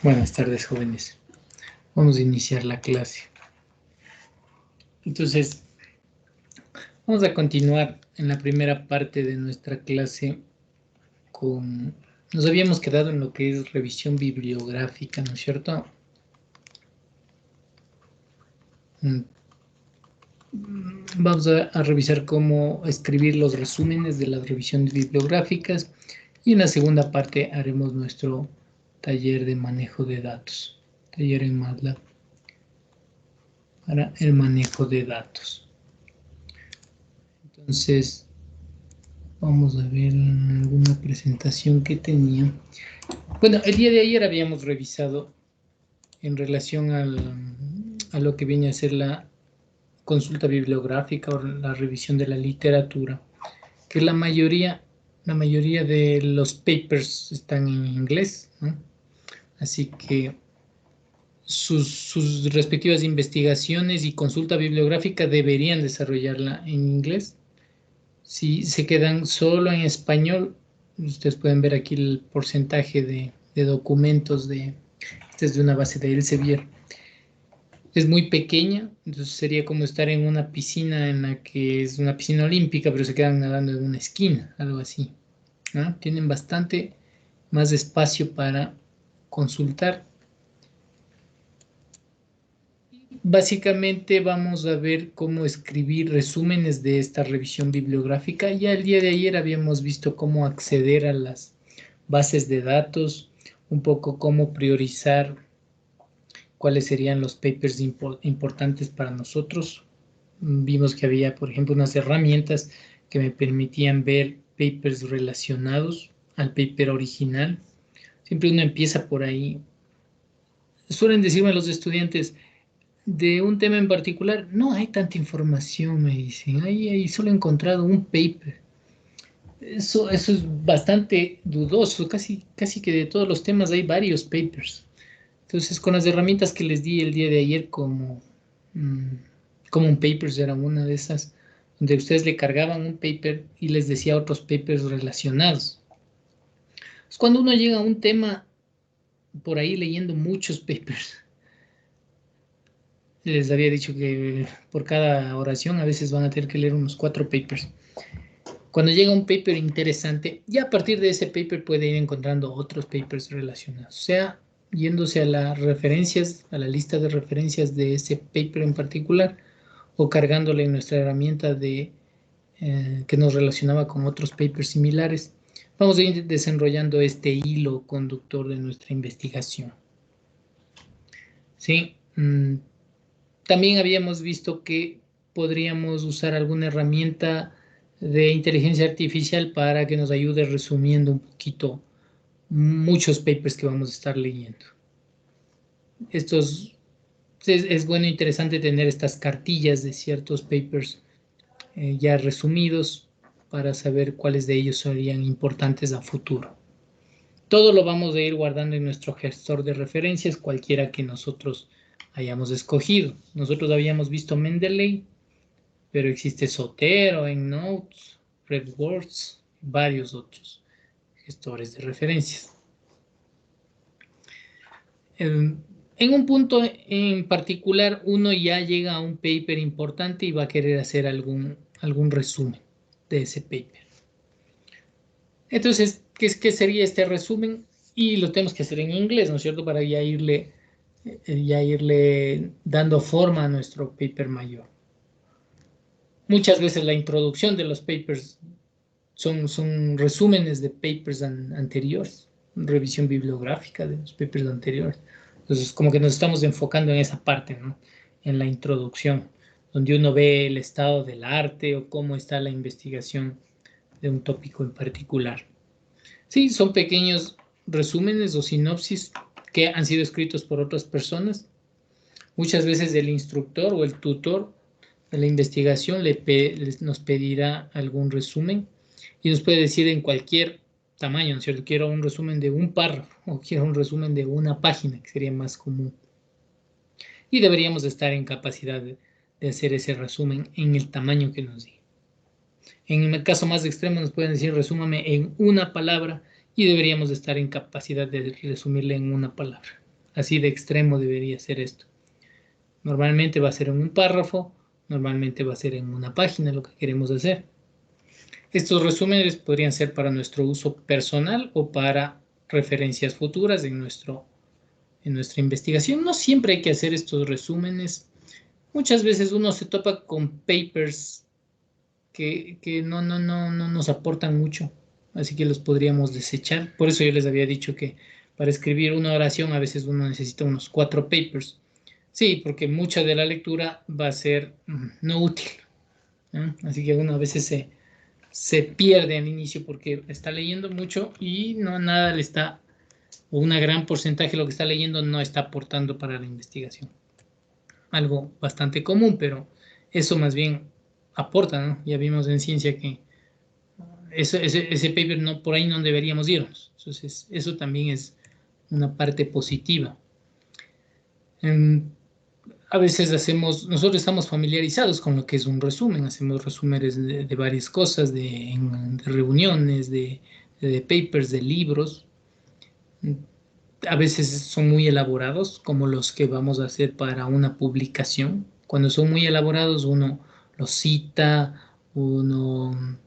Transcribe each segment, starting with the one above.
Buenas tardes, jóvenes. Vamos a iniciar la clase. Entonces, vamos a continuar en la primera parte de nuestra clase con... Nos habíamos quedado en lo que es revisión bibliográfica, ¿no es cierto? Vamos a revisar cómo escribir los resúmenes de las revisiones bibliográficas y en la segunda parte haremos nuestro taller de manejo de datos, taller en MATLAB para el manejo de datos. Entonces, vamos a ver alguna presentación que tenía. Bueno, el día de ayer habíamos revisado en relación a lo que viene a ser la consulta bibliográfica o la revisión de la literatura, que la mayoría de los papers están en inglés, ¿no? Así que sus respectivas investigaciones y consulta bibliográfica deberían desarrollarla en inglés. Si se quedan solo en español, ustedes pueden ver aquí el porcentaje de documentos esta es de una base de Elsevier. Es muy pequeña, entonces sería como estar en una piscina en la que es una piscina olímpica, pero se quedan nadando en una esquina, algo así, ¿no? Tienen bastante más espacio para consultar. Básicamente vamos a ver cómo escribir resúmenes de esta revisión bibliográfica. Ya el día de ayer habíamos visto cómo acceder a las bases de datos, un poco cómo priorizar cuáles serían los papers importantes para nosotros. Vimos que había, por ejemplo, unas herramientas que me permitían ver papers relacionados al paper original. Siempre uno empieza por ahí. Suelen decirme los estudiantes, de un tema en particular, no hay tanta información, me dicen. Ahí solo he encontrado un paper. Eso es bastante dudoso. Casi que de todos los temas hay varios papers. Entonces, con las herramientas que les di el día de ayer, como Common Papers era una de esas, donde ustedes le cargaban un paper y les decía otros papers relacionados. Pues cuando uno llega a un tema por ahí leyendo muchos papers, les había dicho que por cada oración a veces van a tener que leer unos 4 papers. Cuando llega un paper interesante, ya a partir de ese paper puede ir encontrando otros papers relacionados, o sea, yéndose a las referencias, a la lista de referencias de ese paper en particular, o cargándole en nuestra herramienta que nos relacionaba con otros papers similares. Vamos a ir desarrollando este hilo conductor de nuestra investigación. ¿Sí? También habíamos visto que podríamos usar alguna herramienta de inteligencia artificial para que nos ayude resumiendo un poquito muchos papers que vamos a estar leyendo. Es bueno e interesante tener estas cartillas de ciertos papers ya resumidos para saber cuáles de ellos serían importantes a futuro. Todo lo vamos a ir guardando en nuestro gestor de referencias, cualquiera que nosotros hayamos escogido. Nosotros habíamos visto Mendeley, pero existe Zotero, EndNote, RedWords, varios otros gestores de referencias. En un punto en particular, uno ya llega a un paper importante y va a querer hacer algún resumen de ese paper. Entonces, ¿qué sería este resumen? Y lo tenemos que hacer en inglés, ¿no es cierto? Para ya irle dando forma a nuestro paper mayor. Muchas veces la introducción de los papers son resúmenes de papers anteriores, revisión bibliográfica de los papers anteriores. Entonces, como que nos estamos enfocando en esa parte, ¿no? En la introducción, donde uno ve el estado del arte o cómo está la investigación de un tópico en particular. Sí, son pequeños resúmenes o sinopsis que han sido escritos por otras personas. Muchas veces el instructor o el tutor de la investigación nos pedirá algún resumen y nos puede decir en cualquier tamaño, ¿no es cierto? Quiero un resumen de un párrafo o quiero un resumen de una página, que sería más común. Y deberíamos estar en capacidad de hacer ese resumen en el tamaño que nos diga. En el caso más extremo nos pueden decir resúmame en una palabra y deberíamos estar en capacidad de resumirle en una palabra. Así de extremo debería ser esto. Normalmente va a ser en un párrafo, normalmente va a ser en una página lo que queremos hacer. Estos resúmenes podrían ser para nuestro uso personal o para referencias futuras en nuestra investigación. No siempre hay que hacer estos resúmenes. Muchas veces uno se topa con papers que no nos aportan mucho, así que los podríamos desechar. Por eso yo les había dicho que para escribir una oración a veces uno necesita unos 4 papers. Sí, porque mucha de la lectura va a ser no útil, ¿no? Así que uno a veces se pierde al inicio porque está leyendo mucho y no nada le está, o una gran porcentaje de lo que está leyendo no está aportando para la investigación. Algo bastante común, pero eso más bien aporta, ¿no? Ya vimos en ciencia que ese paper no, por ahí no deberíamos irnos. Entonces, eso también es una parte positiva. A veces nosotros estamos familiarizados con lo que es un resumen, hacemos resúmenes de varias cosas, de reuniones, de papers, de libros. A veces son muy elaborados, como los que vamos a hacer para una publicación. Cuando son muy elaborados, uno los cita, uno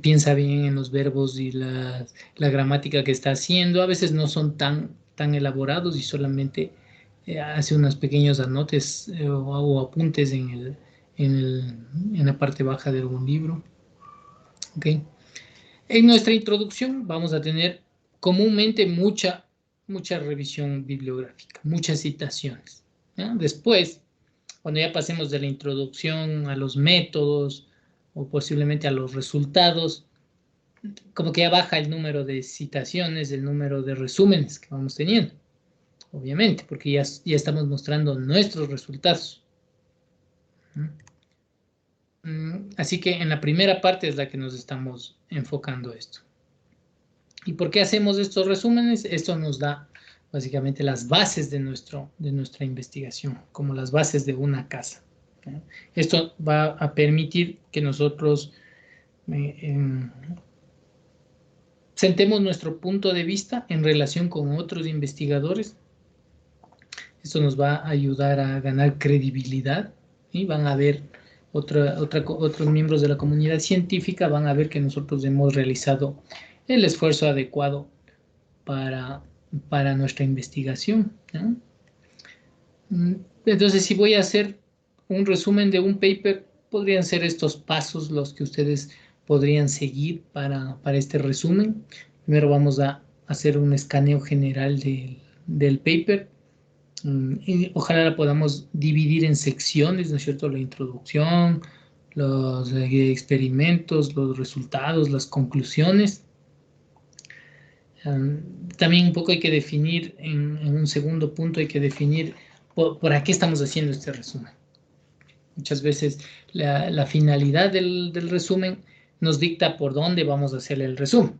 piensa bien en los verbos y la gramática que está haciendo. A veces no son tan elaborados y solamente hace unos pequeños anotes o apuntes en la parte baja de algún libro. ¿Okay? En nuestra introducción vamos a tener comúnmente mucha revisión bibliográfica, muchas citaciones, ¿no? Después, cuando ya pasemos de la introducción a los métodos o posiblemente a los resultados, como que ya baja el número de citaciones, el número de resúmenes que vamos teniendo, obviamente, porque ya estamos mostrando nuestros resultados. Así que en la primera parte es la que nos estamos enfocando esto. ¿Y por qué hacemos estos resúmenes? Esto nos da básicamente las bases de nuestra investigación, como las bases de una casa, ¿no? Esto va a permitir que nosotros sentemos nuestro punto de vista en relación con otros investigadores. Esto nos va a ayudar a ganar credibilidad y van a ver otros miembros de la comunidad científica, van a ver que nosotros hemos realizado el esfuerzo adecuado para nuestra investigación, ¿no? Entonces, si voy a hacer un resumen de un paper, podrían ser estos pasos los que ustedes podrían seguir para este resumen. Primero vamos a hacer un escaneo general del paper. Y ojalá la podamos dividir en secciones, ¿no es cierto? La introducción, los experimentos, los resultados, las conclusiones. También un poco hay que definir, en un segundo punto hay que definir por qué estamos haciendo este resumen. Muchas veces la finalidad del resumen nos dicta por dónde vamos a hacer el resumen.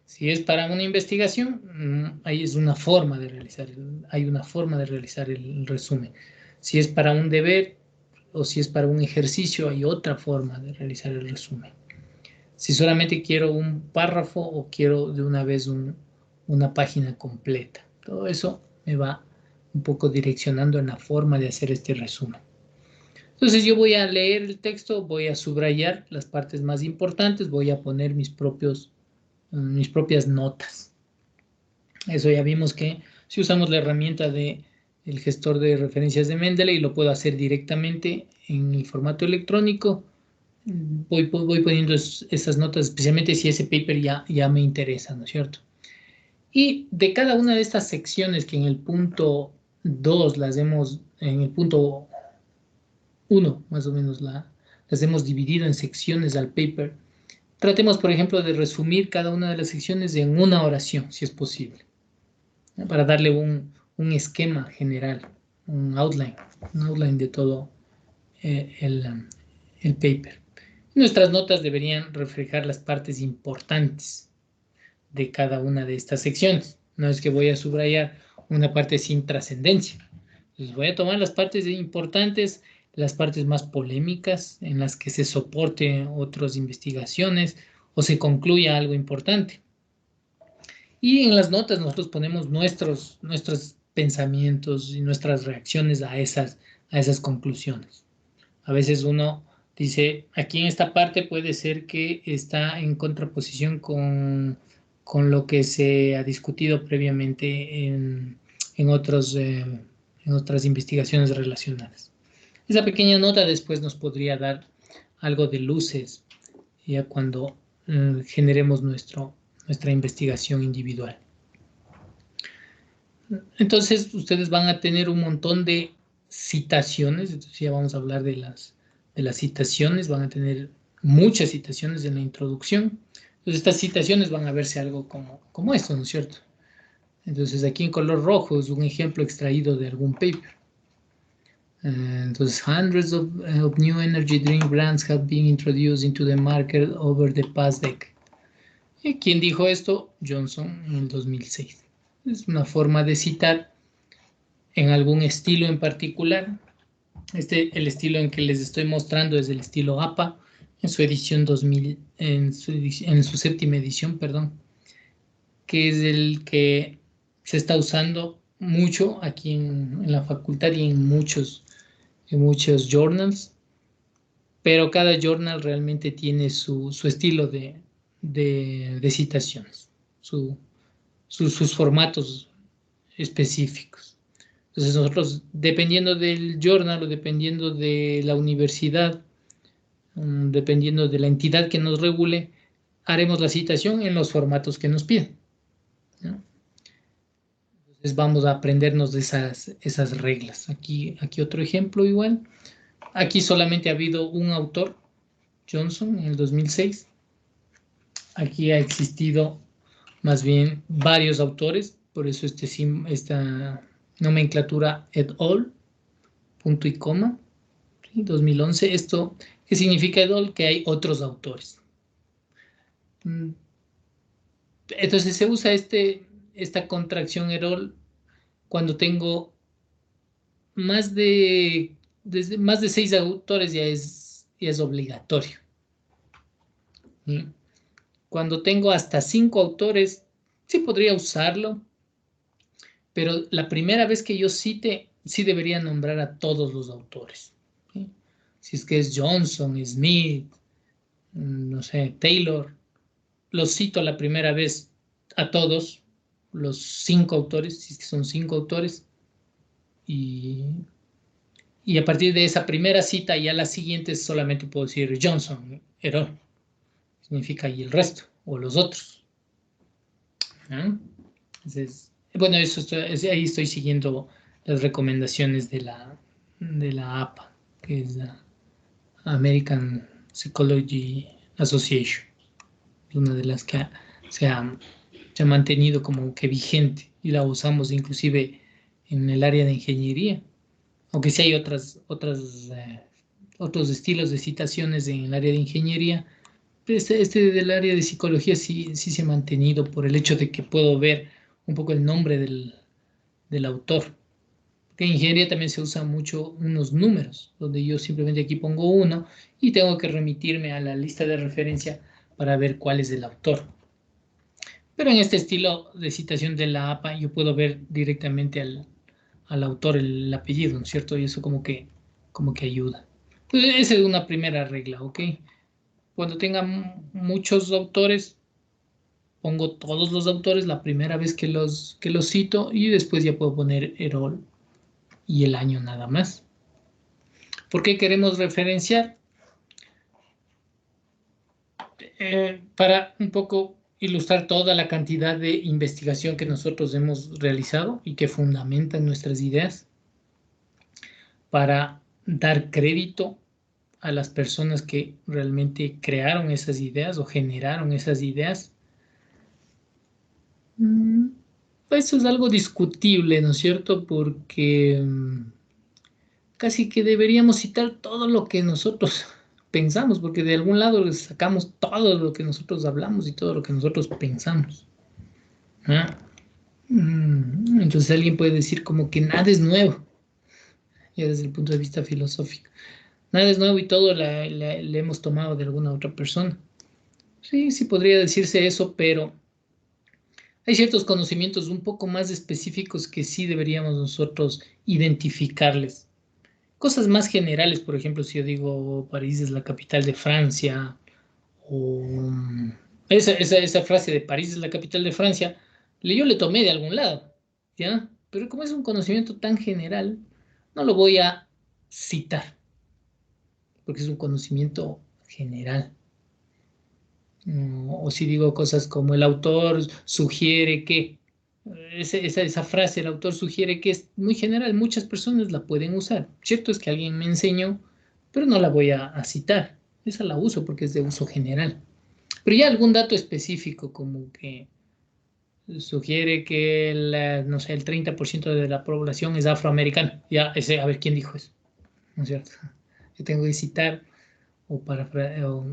Si es para una investigación, ahí es una forma de realizar, hay una forma de realizar el resumen. Si es para un deber o si es para un ejercicio, hay otra forma de realizar el resumen. Si solamente quiero un párrafo o quiero de una vez una página completa. Todo eso me va un poco direccionando en la forma de hacer este resumen. Entonces yo voy a leer el texto, voy a subrayar las partes más importantes, voy a poner mis propias notas. Eso ya vimos que si usamos la herramienta del gestor de referencias de Mendeley, lo puedo hacer directamente en el formato electrónico. Voy poniendo esas notas, especialmente si ese paper ya me interesa, ¿no es cierto? Y de cada una de estas secciones que en el punto 2 en el punto 1 más o menos las hemos dividido en secciones al paper, tratemos, por ejemplo, de resumir cada una de las secciones en una oración, si es posible, ¿no? Para darle un esquema general, un outline de todo el paper. Nuestras notas deberían reflejar las partes importantes de cada una de estas secciones. No es que voy a subrayar una parte sin trascendencia. Entonces voy a tomar las partes importantes, las partes más polémicas, en las que se soporte otras investigaciones o se concluya algo importante. Y en las notas nosotros ponemos nuestras pensamientos y nuestras reacciones a esas conclusiones. A veces uno dice, aquí en esta parte puede ser que está en contraposición con lo que se ha discutido previamente en otras investigaciones relacionadas. Esa pequeña nota después nos podría dar algo de luces ya cuando generemos nuestra investigación individual. Entonces, ustedes van a tener un montón de citaciones, entonces ya vamos a hablar de las citaciones, van a tener muchas citaciones en la introducción. Entonces, estas citaciones van a verse algo como esto, ¿no es cierto? Entonces, aquí en color rojo es un ejemplo extraído de algún paper. Entonces, hundreds of new energy drink brands have been introduced into the market over the past decade. ¿Y quién dijo esto? Johnson en el 2006. Es una forma de citar en algún estilo en particular. El estilo en que les estoy mostrando es el estilo APA en su edición 2000, en su séptima edición, perdón, que es el que se está usando mucho aquí en la facultad y en muchos journals, pero cada journal realmente tiene su estilo de citaciones, sus formatos específicos. Entonces nosotros, dependiendo del journal o dependiendo de la universidad, dependiendo de la entidad que nos regule, haremos la citación en los formatos que nos piden, ¿no? Entonces vamos a aprendernos de esas reglas. Aquí otro ejemplo igual. Aquí solamente ha habido un autor, Johnson, en el 2006. Aquí ha existido más bien varios autores, por eso esta nomenclatura et al, punto y coma, ¿sí? 2011. ¿Esto qué significa et al? Que hay otros autores. Entonces se usa esta contracción et al cuando tengo más de 6 autores, ya es obligatorio, ¿sí? Cuando tengo hasta 5 autores, sí podría usarlo, pero la primera vez que yo cite, sí debería nombrar a todos los autores, ¿sí? Si es que es Johnson, Smith, no sé, Taylor, los cito la primera vez a todos, los 5 autores, si es que son 5 autores, y a partir de esa primera cita, ya las siguientes solamente puedo decir Johnson, Herón, significa y el resto, o los otros, ¿no? Entonces, bueno, ahí estoy siguiendo las recomendaciones de la APA, que es la American Psychology Association, una de las que se ha mantenido como que vigente y la usamos inclusive en el área de ingeniería, aunque sí hay otros estilos de citaciones en el área de ingeniería. Este del área de psicología sí se ha mantenido por el hecho de que puedo ver un poco el nombre del autor. Porque en ingeniería también se usa mucho unos números, donde yo simplemente aquí pongo uno y tengo que remitirme a la lista de referencia para ver cuál es el autor. Pero en este estilo de citación de la APA yo puedo ver directamente al autor el apellido, ¿no es cierto? Y eso como que ayuda. Entonces, esa es una primera regla, ¿ok? Cuando tenga muchos autores, pongo todos los autores la primera vez que los cito y después ya puedo poner Erol y el año nada más. ¿Por qué queremos referenciar? Para un poco ilustrar toda la cantidad de investigación que nosotros hemos realizado y que fundamentan nuestras ideas, para dar crédito a las personas que realmente crearon esas ideas o generaron esas ideas. Eso es algo discutible, ¿no es cierto? Porque casi que deberíamos citar todo lo que nosotros pensamos, porque de algún lado les sacamos todo lo que nosotros hablamos y todo lo que nosotros pensamos, ¿ah? Entonces alguien puede decir como que nada es nuevo, ya desde el punto de vista filosófico. Nada es nuevo y todo le hemos tomado de alguna otra persona. Sí, sí podría decirse eso, pero Hay ciertos conocimientos un poco más específicos que sí deberíamos nosotros identificarles. Cosas más generales, por ejemplo, si yo digo París es la capital de Francia, o esa frase de París es la capital de Francia, yo le tomé de algún lado, ¿ya? Pero como es un conocimiento tan general, no lo voy a citar, porque es un conocimiento general. O si digo cosas como el autor sugiere que, esa frase, el autor sugiere que es muy general, muchas personas la pueden usar. Cierto es que alguien me enseñó, pero no la voy a citar. Esa la uso porque es de uso general. Pero ya algún dato específico, como que sugiere que no sé, el 30% de la población es afroamericana. Ya, ese, a ver quién dijo eso, ¿no es cierto? Yo tengo que citar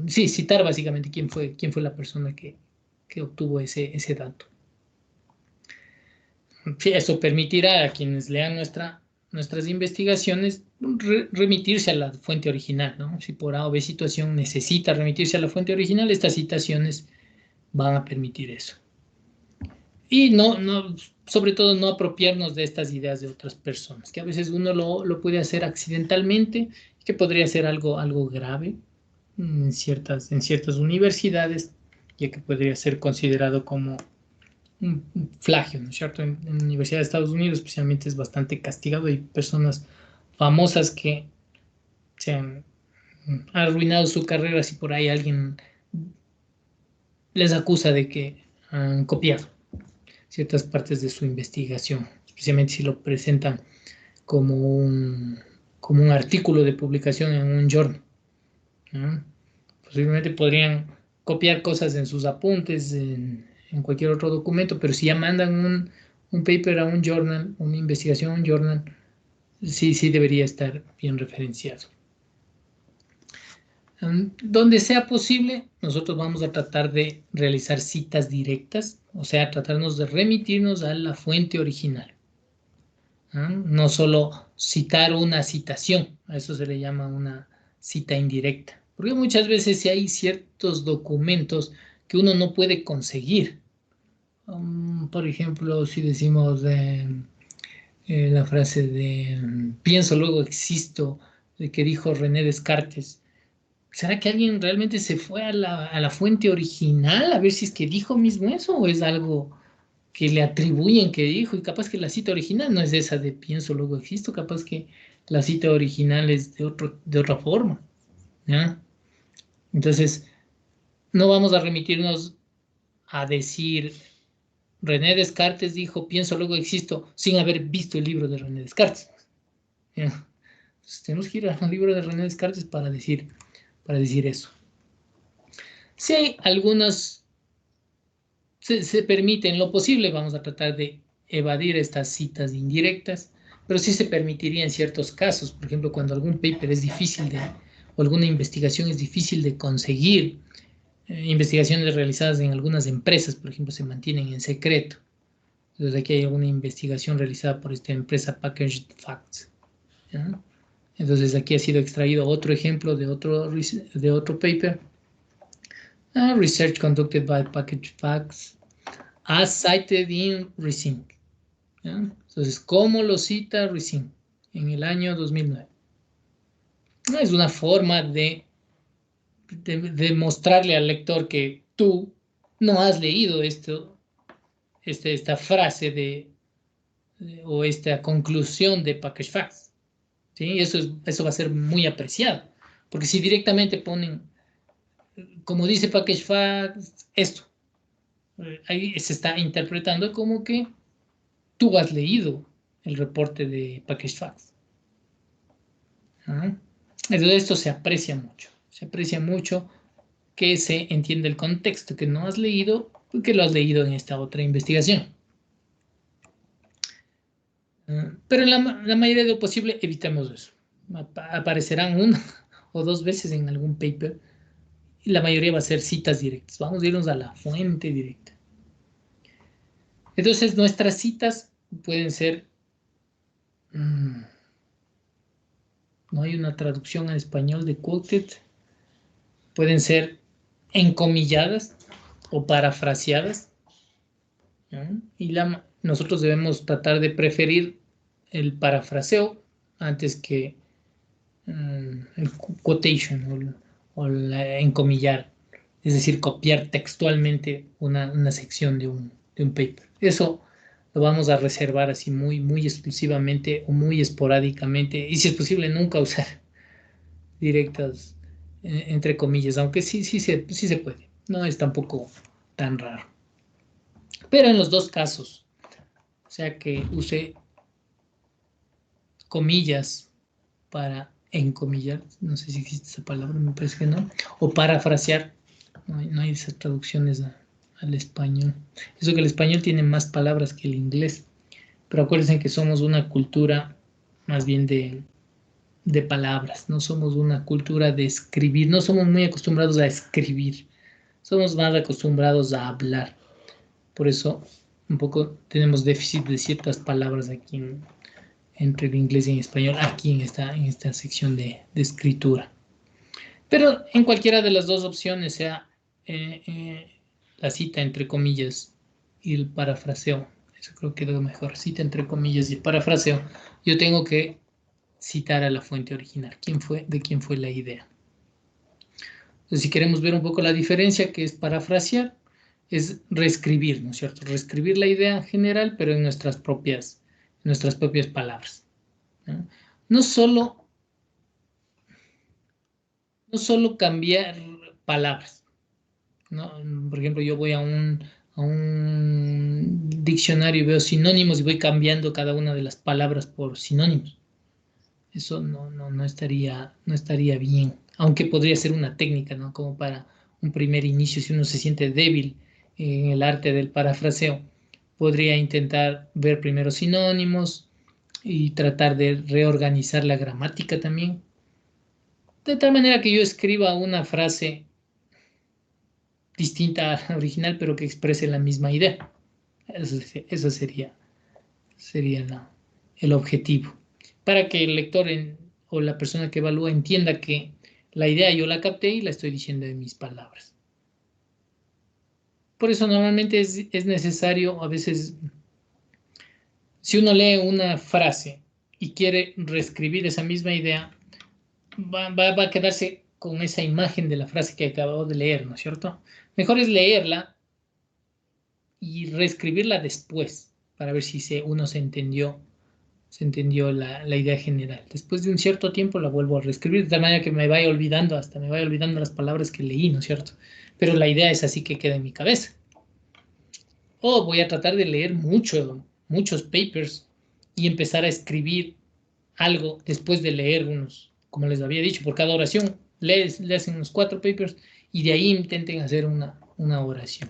sí, citar básicamente quién fue la persona que obtuvo ese dato. Sí, eso permitirá a quienes lean nuestras investigaciones remitirse a la fuente original, ¿no? Si por A o B situación necesita remitirse a la fuente original, estas citaciones van a permitir eso. Y sobre todo no apropiarnos de estas ideas de otras personas, que a veces uno lo puede hacer accidentalmente, que podría ser algo grave en ciertas universidades, ya que podría ser considerado como un plagio, ¿no es cierto? En la Universidad de Estados Unidos especialmente es bastante castigado. Hay personas famosas que se han arruinado su carrera si por ahí alguien les acusa de que han copiado ciertas partes de su investigación, especialmente si lo presentan como un artículo de publicación en un journal, ¿no? Posiblemente podrían copiar cosas en sus apuntes, en cualquier otro documento, pero si ya mandan un paper a un journal, una investigación a un journal, sí debería estar bien referenciado. Donde sea posible, nosotros vamos a tratar de realizar citas directas, o sea, tratarnos de remitirnos a la fuente original. No solo citar una citación, a eso se le llama una cita indirecta, porque muchas veces si hay ciertos documentos que uno no puede conseguir. Por ejemplo, si decimos la frase de pienso, luego existo, de que dijo René Descartes. ¿Será que alguien realmente se fue a la fuente original a ver si es que dijo mismo eso o es algo que le atribuyen que dijo? Y capaz que la cita original no es esa de pienso, luego existo, capaz que la cita original es de otra forma, ¿ya? Entonces, no vamos a remitirnos a decir René Descartes dijo pienso, luego existo, sin haber visto el libro de René Descartes, ¿ya? Entonces, tenemos que ir al libro de René Descartes para decir eso. Si hay algunas, se permite en lo posible, vamos a tratar de evadir estas citas indirectas, pero sí se permitiría en ciertos casos, por ejemplo, cuando algún paper es difícil o alguna investigación es difícil de conseguir, investigaciones realizadas en algunas empresas, por ejemplo, se mantienen en secreto. Entonces aquí hay una investigación realizada por esta empresa Packaged Facts, ¿ya? Entonces aquí ha sido extraído otro ejemplo de otro paper. Research conducted by Packaged Facts as cited in Rising, ¿ya? Entonces, ¿cómo lo cita Rising en el año 2009? Es una forma de mostrarle al lector que tú no has leído esta frase o esta conclusión de Packaged Facts, ¿sí? Eso va a ser muy apreciado, porque si directamente ponen, como dice Packaged Facts, esto, ahí se está interpretando como que tú has leído el reporte de Packaged Facts. ¿Ah? Entonces esto se aprecia mucho que se entiende el contexto, que no has leído, porque lo has leído en esta otra investigación. Pero en la mayoría de lo posible evitemos eso. Aparecerán una o dos veces en algún paper y la mayoría va a ser citas directas. Vamos a irnos a la fuente directa. Entonces nuestras citas pueden ser, no hay una traducción al español de quoted, pueden ser encomilladas o parafraseadas. ¿no? Y nosotros debemos tratar de preferir el parafraseo antes que el quotation encomillar, es decir, copiar textualmente una sección de un paper. Eso lo vamos a reservar así muy, muy exclusivamente o muy esporádicamente y si es posible nunca usar directas entre comillas, aunque sí se puede. No es tampoco tan raro. Pero en los dos casos, o sea que use comillas para encomillar, no sé si existe esa palabra, me parece que no, o parafrasear, no hay esas traducciones al español. Eso que el español tiene más palabras que el inglés, pero acuérdense que somos una cultura más bien de palabras, no somos una cultura de escribir, no somos muy acostumbrados a escribir, somos más acostumbrados a hablar. Por eso un poco tenemos déficit de ciertas palabras aquí entre el inglés y el español, aquí en esta sección de escritura. Pero en cualquiera de las dos opciones, sea eh, eh, la cita entre comillas y el parafraseo, eso creo que es lo mejor, cita entre comillas y el parafraseo, yo tengo que citar a la fuente original, de quién fue la idea. Entonces, si queremos ver un poco la diferencia, que es parafrasear, es reescribir, ¿no es cierto? Reescribir la idea general, pero en nuestras propias palabras, ¿no? No solo, no solo cambiar palabras, ¿no? Por ejemplo, yo voy a un diccionario y veo sinónimos y voy cambiando cada una de las palabras por sinónimos. Eso no estaría bien, aunque podría ser una técnica, ¿no? Como para un primer inicio, si uno se siente débil en el arte del parafraseo, podría intentar ver primero sinónimos y tratar de reorganizar la gramática también, de tal manera que yo escriba una frase distinta a la original, pero que exprese la misma idea. Eso sería el objetivo. Para que el lector o la persona que evalúa entienda que la idea yo la capté y la estoy diciendo en mis palabras. Por eso normalmente es necesario, a veces, si uno lee una frase y quiere reescribir esa misma idea, va a quedarse con esa imagen de la frase que acabó de leer, ¿no es cierto? Mejor es leerla y reescribirla después para ver si uno se entendió la idea general. Después de un cierto tiempo la vuelvo a reescribir, de tal manera que me vaya olvidando, hasta me vaya olvidando las palabras que leí, ¿no es cierto? Pero la idea es así que queda en mi cabeza. O voy a tratar de leer muchos papers y empezar a escribir algo después de leer unos, como les había dicho, por cada oración, lees unos 4 papers y de ahí intenten hacer una oración.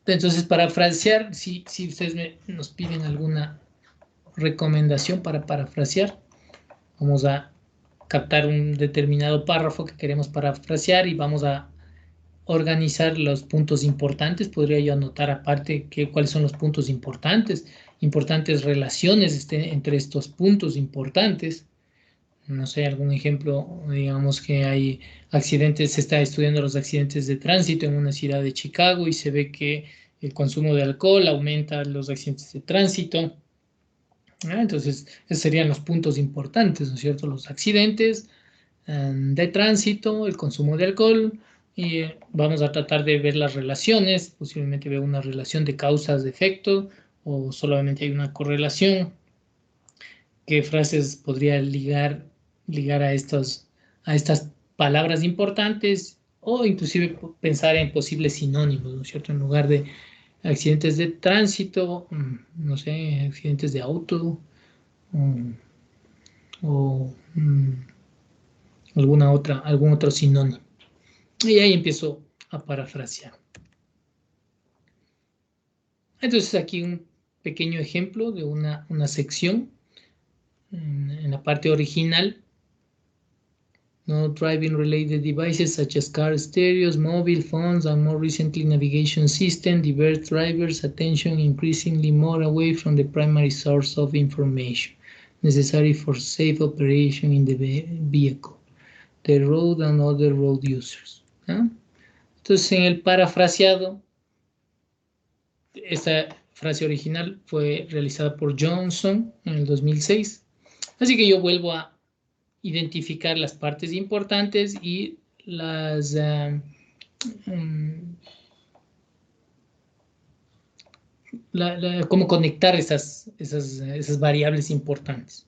Entonces, para parafrasear, si ustedes nos piden alguna recomendación para parafrasear, vamos a captar un determinado párrafo que queremos parafrasear y vamos a organizar los puntos importantes. Podría yo anotar aparte cuáles son los puntos importantes relaciones entre estos puntos importantes. No sé, algún ejemplo, digamos que hay accidentes, se está estudiando los accidentes de tránsito en una ciudad de Chicago y se ve que el consumo de alcohol aumenta los accidentes de tránsito. Entonces, esos serían los puntos importantes, ¿no es cierto? Los accidentes de tránsito, el consumo de alcohol, y vamos a tratar de ver las relaciones, posiblemente veo una relación de causas de efecto, o solamente hay una correlación. ¿Qué frases podría ligar a estas palabras importantes? O inclusive pensar en posibles sinónimos, ¿no es cierto? En lugar de accidentes de tránsito, no sé, accidentes de auto, mm, o algún otro sinónimo. Y ahí empiezo a parafrasear. Entonces aquí un pequeño ejemplo de una sección en la parte original. No driving related devices such as car stereos, mobile phones, and more recently navigation system divert drivers' attention increasingly more away from the primary source of information necessary for safe operation in the vehicle, the road and other road users. ¿Ah? Entonces, en el parafraseado, esta frase original fue realizada por Johnson en el 2006. Así que yo vuelvo a identificar las partes importantes y las cómo conectar esas variables importantes.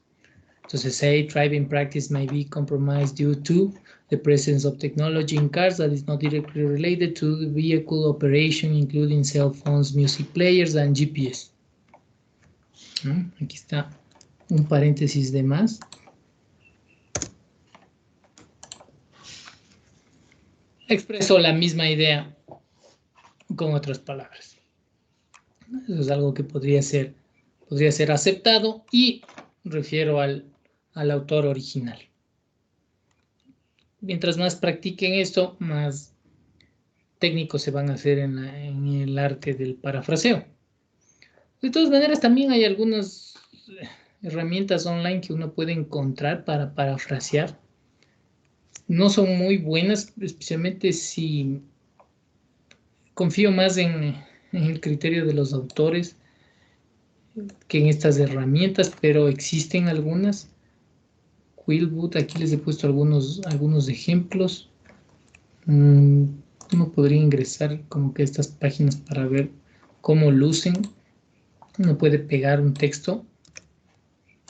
Entonces, say, driving practice may be compromised due to the presence of technology in cars that is not directly related to the vehicle operation, including cell phones, music players, and GPS. Aquí está un paréntesis de más. Expreso la misma idea con otras palabras. Eso es algo que podría ser aceptado y refiero al autor original. Mientras más practiquen esto, más técnicos se van a hacer en el arte del parafraseo. De todas maneras, también hay algunas herramientas online que uno puede encontrar para parafrasear. No son muy buenas, especialmente si confío más en el criterio de los autores que en estas herramientas, pero existen algunas. Quillboot, aquí les he puesto algunos ejemplos. Uno podría ingresar como que a estas páginas para ver cómo lucen. Uno puede pegar un texto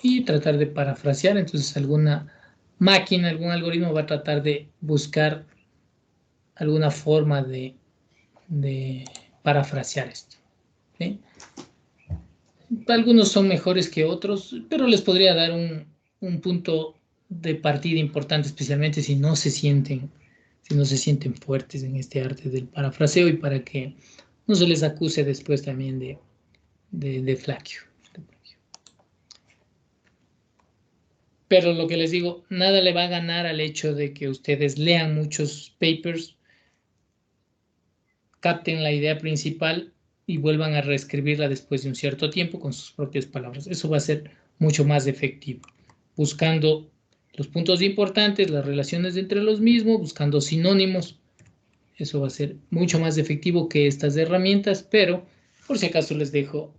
y tratar de parafrasear. Entonces alguna máquina, algún algoritmo va a tratar de buscar alguna forma de parafrasear esto. ¿Sí? Algunos son mejores que otros, pero les podría dar un punto de partida importante, especialmente si no se sienten fuertes en este arte del parafraseo y para que no se les acuse después también de flagio. Pero lo que les digo, nada le va a ganar al hecho de que ustedes lean muchos papers, capten la idea principal y vuelvan a reescribirla después de un cierto tiempo con sus propias palabras. Eso va a ser mucho más efectivo, buscando los puntos importantes, las relaciones entre los mismos, buscando sinónimos. Eso va a ser mucho más efectivo que estas herramientas, pero por si acaso les dejo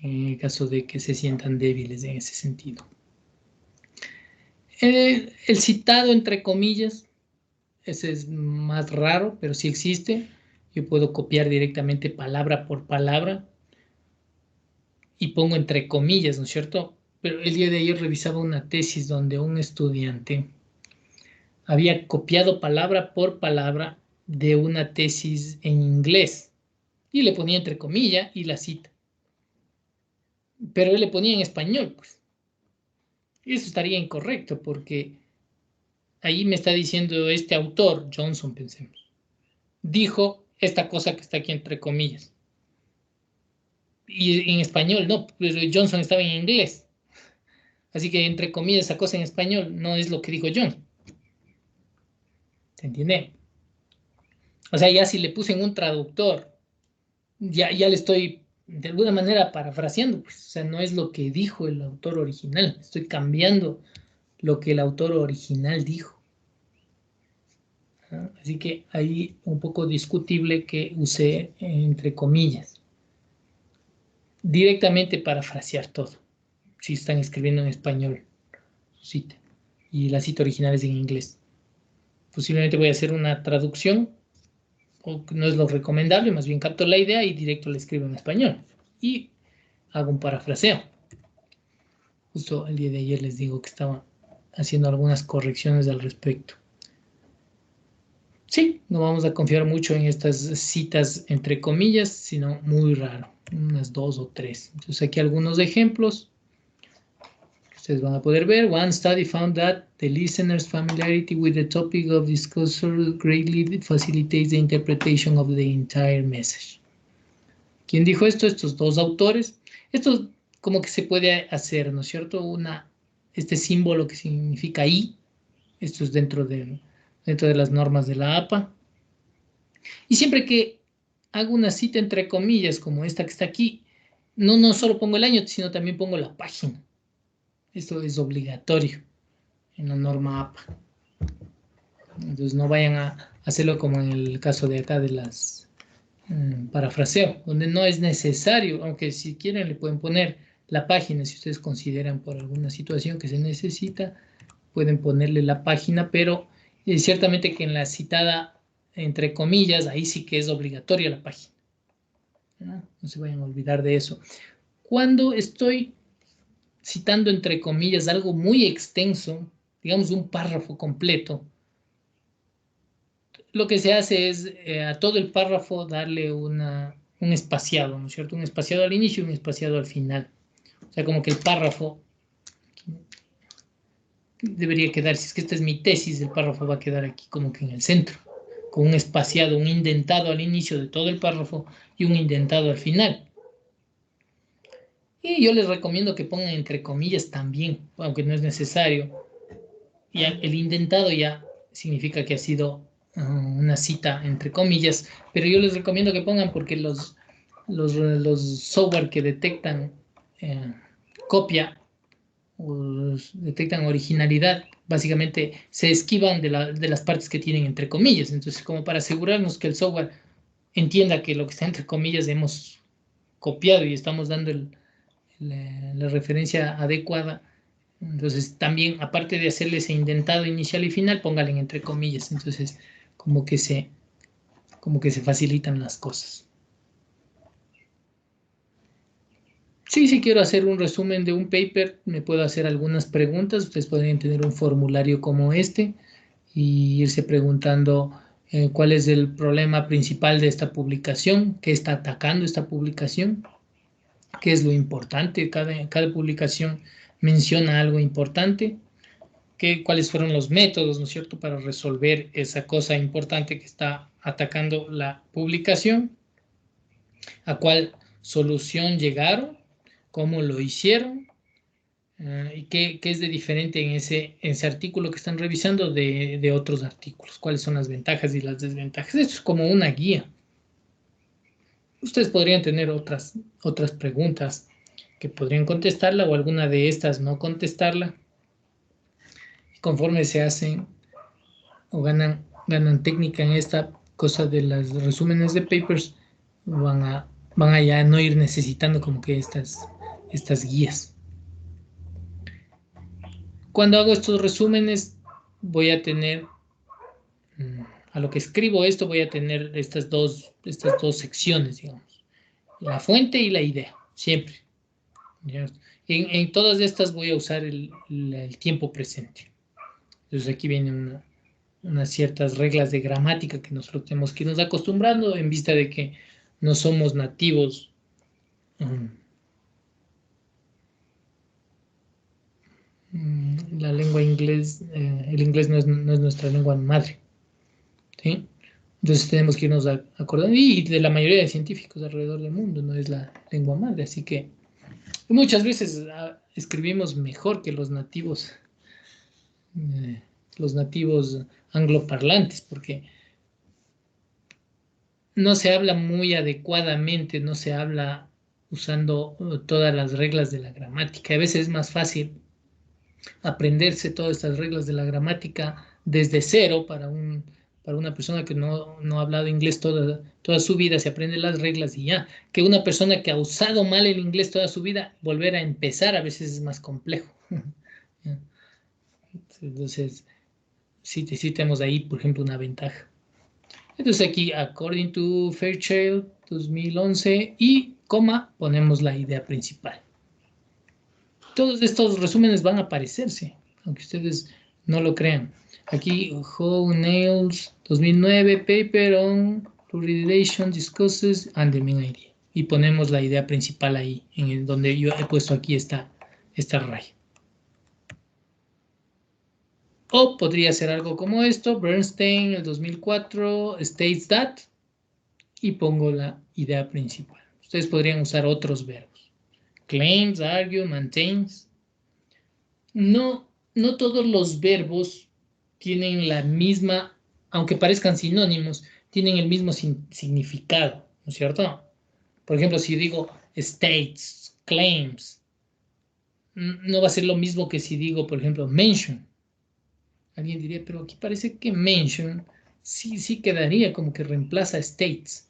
en caso de que se sientan débiles en ese sentido. El citado entre comillas, ese es más raro, pero sí existe. Yo puedo copiar directamente palabra por palabra y pongo entre comillas, ¿no es cierto? Pero el día de ayer revisaba una tesis donde un estudiante había copiado palabra por palabra de una tesis en inglés y le ponía entre comillas y la cita. Pero él le ponía en español, pues. Y eso estaría incorrecto porque ahí me está diciendo este autor, Johnson, pensemos, dijo esta cosa que está aquí entre comillas. Y en español, no, pero Johnson estaba en inglés. Así que entre comillas esa cosa en español no es lo que dijo John. ¿Se entiende? O sea, ya si le puse en un traductor, ya le estoy de alguna manera parafraseando, pues, o sea, no es lo que dijo el autor original, estoy cambiando lo que el autor original dijo. ¿No? Así que ahí un poco discutible que use entre comillas. Directamente parafrasear todo, si están escribiendo en español su cita y la cita original es en inglés. Posiblemente voy a hacer una traducción, o no es lo recomendable, más bien capto la idea y directo la escribo en español y hago un parafraseo. Justo el día de ayer les digo que estaba haciendo algunas correcciones al respecto. Sí, no vamos a confiar mucho en estas citas entre comillas, sino muy raro, unas 2 o 3. Entonces aquí algunos ejemplos. Ustedes van a poder ver. One study found that the listener's familiarity with the topic of discussion greatly facilitates the interpretation of the entire message. ¿Quién dijo esto? Estos dos autores. Esto como que se puede hacer, ¿no es cierto? Este símbolo que significa I. Esto es dentro de las normas de la APA. Y siempre que hago una cita entre comillas, como esta que está aquí, no solo pongo el año, sino también pongo la página. Esto es obligatorio en la norma APA. Entonces no vayan a hacerlo como en el caso de acá de las parafraseo, donde no es necesario, aunque si quieren le pueden poner la página, si ustedes consideran por alguna situación que se necesita, pueden ponerle la página, pero ciertamente que en la citada, entre comillas, ahí sí que es obligatoria la página. No se vayan a olvidar de eso. Cuando estoy citando entre comillas algo muy extenso, digamos un párrafo completo, lo que se hace es a todo el párrafo darle un espaciado, ¿no es cierto? Un espaciado al inicio y un espaciado al final. O sea, como que el párrafo debería quedar, si es que esta es mi tesis, el párrafo va a quedar aquí como que en el centro, con un espaciado, un indentado al inicio de todo el párrafo y un indentado al final. Y yo les recomiendo que pongan entre comillas también, aunque no es necesario. Ya el indentado ya significa que ha sido una cita entre comillas, pero yo les recomiendo que pongan porque los software que detectan eh, copia o detectan originalidad, básicamente se esquivan de las partes que tienen entre comillas. Entonces, como para asegurarnos que el software entienda que lo que está entre comillas hemos copiado y estamos dando la referencia adecuada, entonces también, aparte de hacerle ese indentado inicial y final, póngale entre comillas. Entonces, como que se, como que se facilitan las cosas. Sí, si quiero hacer un resumen de un paper, me puedo hacer algunas preguntas. Ustedes podrían tener un formulario como este y irse preguntando cuál es el problema principal de esta publicación, qué está atacando esta publicación, qué es lo importante. Cada publicación menciona algo importante, cuáles fueron los métodos, ¿no es cierto?, para resolver esa cosa importante que está atacando la publicación, a cuál solución llegaron, cómo lo hicieron, y qué es de diferente en ese artículo que están revisando de otros artículos, cuáles son las ventajas y las desventajas. Esto es como una guía. Ustedes podrían tener otras preguntas que podrían contestarla o alguna de estas no contestarla. Conforme se hacen o ganan técnica en esta cosa de los resúmenes de papers, van a ya no ir necesitando como que estas guías. Cuando hago estos resúmenes, voy a tener, a lo que escribo esto, voy a tener estas dos secciones, digamos, la fuente y la idea, siempre. En todas estas voy a usar el tiempo presente. Entonces aquí viene unas ciertas reglas de gramática que nosotros tenemos que irnos acostumbrando en vista de que no somos nativos. La lengua inglés, el inglés no es nuestra lengua madre, ¿sí? Entonces tenemos que irnos acordando, y de la mayoría de científicos alrededor del mundo no es la lengua madre, así que muchas veces escribimos mejor que eh, los nativos angloparlantes, porque no se habla muy adecuadamente, no se habla usando todas las reglas de la gramática. A veces es más fácil aprenderse todas estas reglas de la gramática desde cero para una persona que no ha hablado inglés toda su vida, se aprende las reglas y ya. Que una persona que ha usado mal el inglés toda su vida, volver a empezar a veces es más complejo. Entonces, sí tenemos ahí, por ejemplo, una ventaja. Entonces aquí, according to Fairchild 2011 y coma, ponemos la idea principal. Todos estos resúmenes van a aparecerse, aunque ustedes no lo crean. Aquí, How Nails 2009, paper on Fluoridation discusses and the main idea. Y ponemos la idea principal ahí, en donde yo he puesto aquí esta raya. O podría ser algo como esto, Bernstein, el 2004, states that, y pongo la idea principal. Ustedes podrían usar otros verbos. Claims, argue, maintains. No todos los verbos tienen la misma, aunque parezcan sinónimos, tienen el mismo significado, ¿no es cierto? Por ejemplo, si digo states, claims, no va a ser lo mismo que si digo, por ejemplo, mention. alguien diría, pero aquí parece que mention sí quedaría como que reemplaza states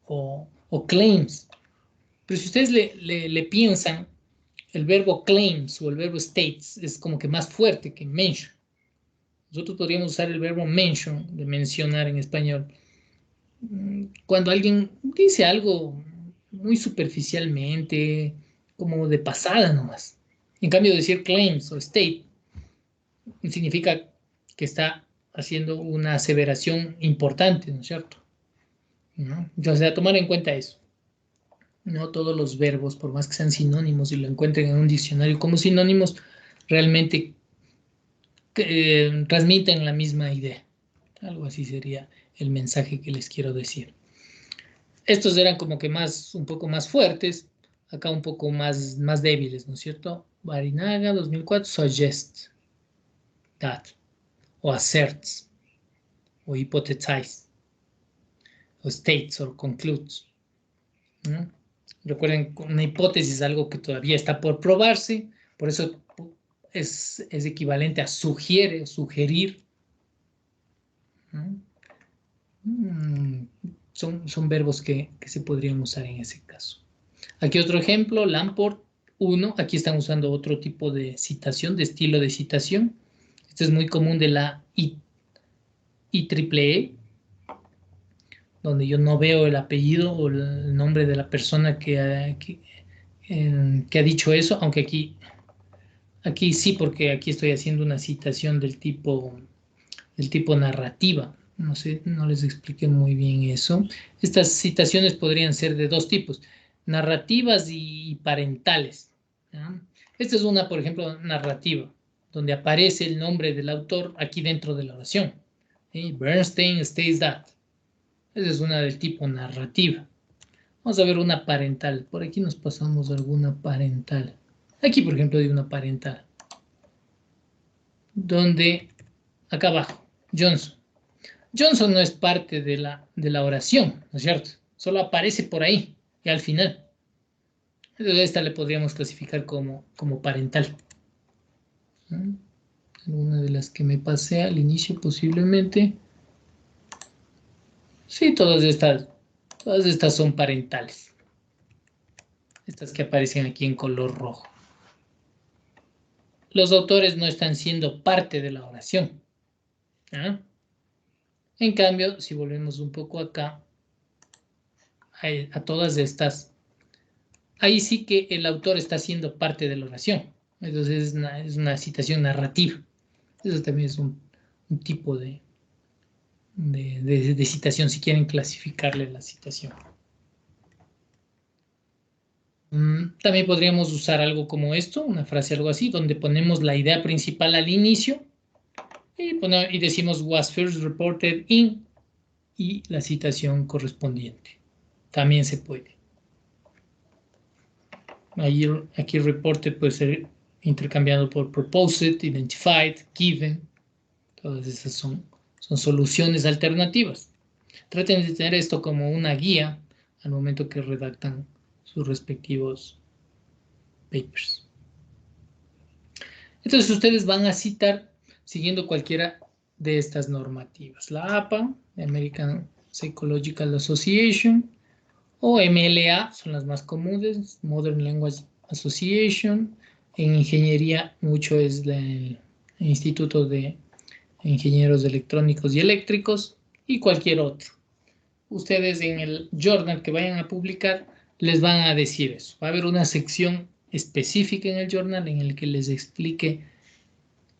o claims. Pero si ustedes le piensan, el verbo claims o el verbo states es como que más fuerte que mention. Nosotros podríamos usar el verbo mention, de mencionar en español, cuando alguien dice algo muy superficialmente, como de pasada nomás. En cambio, decir claims o state significa que está haciendo una aseveración importante, ¿no es cierto? ¿No? Entonces, a tomar en cuenta eso. No todos los verbos, por más que sean sinónimos y lo encuentren en un diccionario como sinónimos, realmente transmiten la misma idea. Algo así sería el mensaje que les quiero decir. Estos eran como que un poco más fuertes, acá un poco más débiles, ¿no es cierto? Barinaga, 2004, suggests that, o asserts, o hypothesize, o states, o concludes, ¿no? Recuerden, una hipótesis es algo que todavía está por probarse, por eso es equivalente a sugiere, sugerir, ¿no? Son verbos que se podrían usar en ese caso. Aquí otro ejemplo, Lamport 1. Aquí están usando otro tipo de citación, de estilo de citación. Este es muy común de la IEEE, donde yo no veo el apellido o el nombre de la persona que ha dicho eso, aunque aquí sí, porque aquí estoy haciendo una citación del tipo narrativa. No sé, no les expliqué muy bien eso. Estas citaciones podrían ser de dos tipos, narrativas y parentales, ¿ya? Esta es una, por ejemplo, narrativa, donde aparece el nombre del autor aquí dentro de la oración. ¿Sí? Bernstein states that. Esa es una del tipo narrativa. Vamos a ver una parental. Por aquí nos pasamos alguna parental. Aquí, por ejemplo, hay una parental, donde, acá abajo, Johnson. Johnson no es parte de la oración, ¿no es cierto? Solo aparece por ahí y al final. Entonces esta le podríamos clasificar como parental. ¿No? Una de las que me pasé al inicio posiblemente. Sí, todas estas son parentales. Estas que aparecen aquí en color rojo. Los autores no están siendo parte de la oración. ¿Ah? En cambio, si volvemos un poco acá, a todas estas, ahí sí que el autor está siendo parte de la oración. Entonces es una citación narrativa. Eso también es un tipo de citación, si quieren clasificarle la citación. También podríamos usar algo como esto, una frase algo así, donde ponemos la idea principal al inicio y decimos was first reported in y la citación correspondiente. También se puede. Aquí reported puede ser intercambiado por proposed, identified, given. Todas esas son soluciones alternativas. Traten de tener esto como una guía al momento que redactan sus respectivos papers. Entonces ustedes van a citar siguiendo cualquiera de estas normativas. La APA, American Psychological Association, o MLA, son las más comunes, Modern Language Association. En ingeniería mucho es el Instituto de Ingenieros Electrónicos y Eléctricos y cualquier otro. Ustedes en el journal que vayan a publicar les van a decir eso. Va a haber una sección específica en el journal en el que les explique,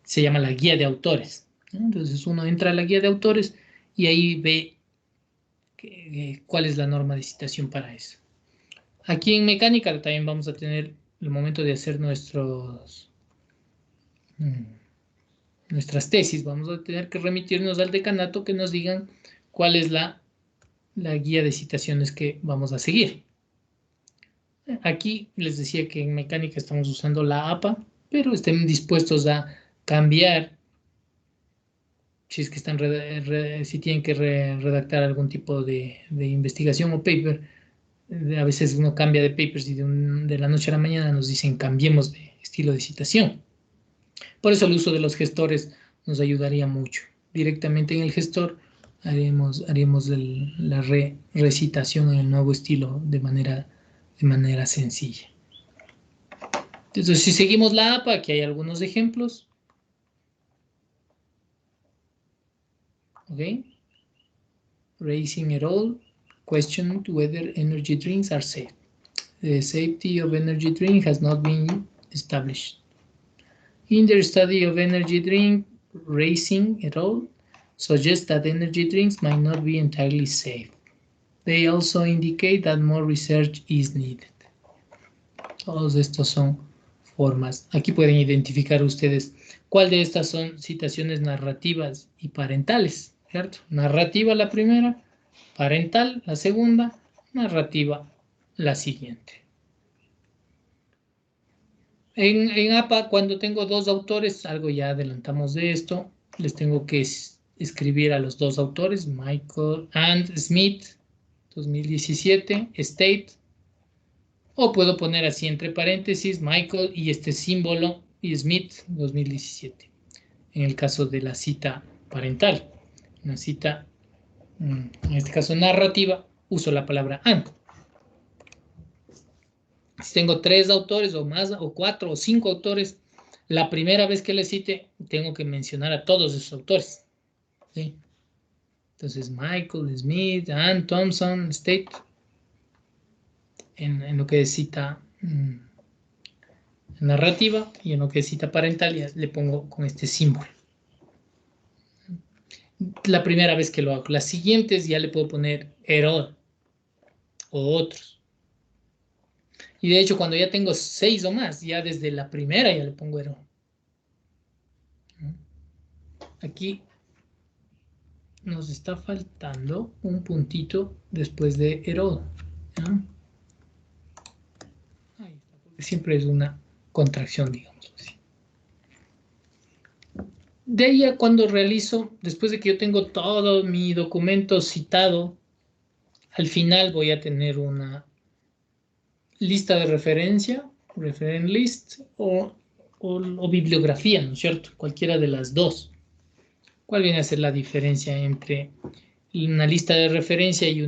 se llama la guía de autores. Entonces uno entra a la guía de autores y ahí ve cuál es la norma de citación para eso. Aquí en mecánica también vamos a tener el momento de hacer nuestras tesis. Vamos a tener que remitirnos al decanato que nos digan cuál es la guía de citaciones que vamos a seguir. Aquí les decía que en mecánica estamos usando la APA, pero estén dispuestos a cambiar si es que si tienen que redactar algún tipo de investigación o paper. A veces uno cambia de papers y de la noche a la mañana nos dicen cambiemos de estilo de citación. Por eso el uso de los gestores nos ayudaría mucho. Directamente en el gestor haríamos la recitación en el nuevo estilo de manera sencilla. Entonces, si seguimos la APA, aquí hay algunos ejemplos. ¿Ok? Raising it all, questioned whether energy drinks are safe. The safety of energy drink has not been established. In their study of energy drink, Raising it all suggests that energy drinks might not be entirely safe. They also indicate that more research is needed. Todos estos son formas. Aquí pueden identificar ustedes cuál de estas son citaciones narrativas y parentales, ¿cierto? Narrativa la primera, parental la segunda, narrativa la siguiente. En APA, cuando tengo dos autores, algo ya adelantamos de esto, les tengo que escribir a los dos autores, Michael and Smith, 2017, State, o puedo poner así entre paréntesis, Michael y este símbolo, y Smith, 2017. En el caso de la cita parental, una cita, en este caso narrativa, uso la palabra and. Si tengo 3 autores o más, o 4 o 5 autores, la primera vez que les cite, tengo que mencionar a todos esos autores. ¿Sí? Entonces, Michael, Smith, Ann, Thompson, State, en lo que es cita narrativa, y en lo que es cita parental ya le pongo con este símbolo. La primera vez que lo hago. Las siguientes ya le puedo poner Herod o otros. Y de hecho, cuando ya tengo 6 o más, ya desde la primera ya le pongo Herod. Aquí nos está faltando un puntito después de Herod. ¿No? Ahí está, porque siempre es una contracción, digamos así. De ahí a cuando realizo, después de que yo tengo todo mi documento citado, al final voy a tener una lista de referencia, reference list, o bibliografía, ¿no es cierto? Cualquiera de las dos. ¿Cuál viene a ser la diferencia entre una lista de referencia y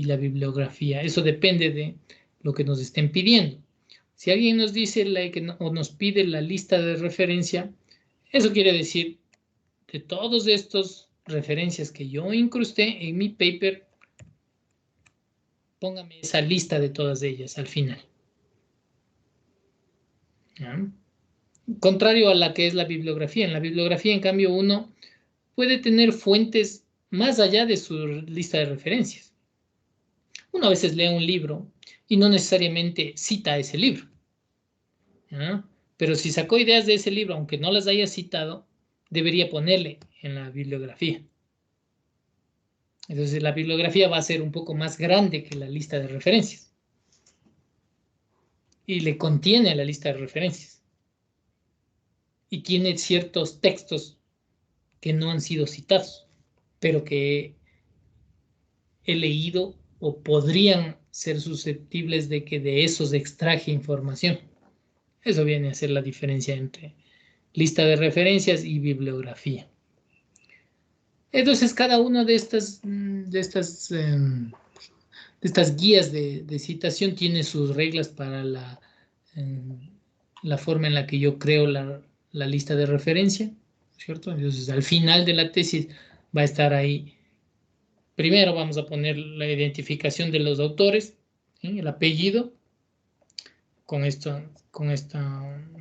la bibliografía? Eso depende de lo que nos estén pidiendo. Si alguien nos dice o nos pide la lista de referencia, eso quiere decir de todas estas referencias que yo incrusté en mi paper, póngame esa lista de todas ellas al final. ¿Ya? Contrario a la que es la bibliografía. En la bibliografía, en cambio, uno puede tener fuentes más allá de su lista de referencias. Uno a veces lee un libro y no necesariamente cita ese libro. ¿Ya? Pero si sacó ideas de ese libro, aunque no las haya citado, debería ponerle en la bibliografía. Entonces la bibliografía va a ser un poco más grande que la lista de referencias. Y le contiene a la lista de referencias. Y tiene ciertos textos que no han sido citados, pero que he leído o podrían ser susceptibles de que de esos extraje información. Eso viene a ser la diferencia entre lista de referencias y bibliografía. Entonces, cada una de estas guías de citación tiene sus reglas para la forma en la que yo creo la lista de referencia, ¿cierto? Entonces, al final de la tesis va a estar ahí. Primero vamos a poner la identificación de los autores, ¿sí? El apellido, con este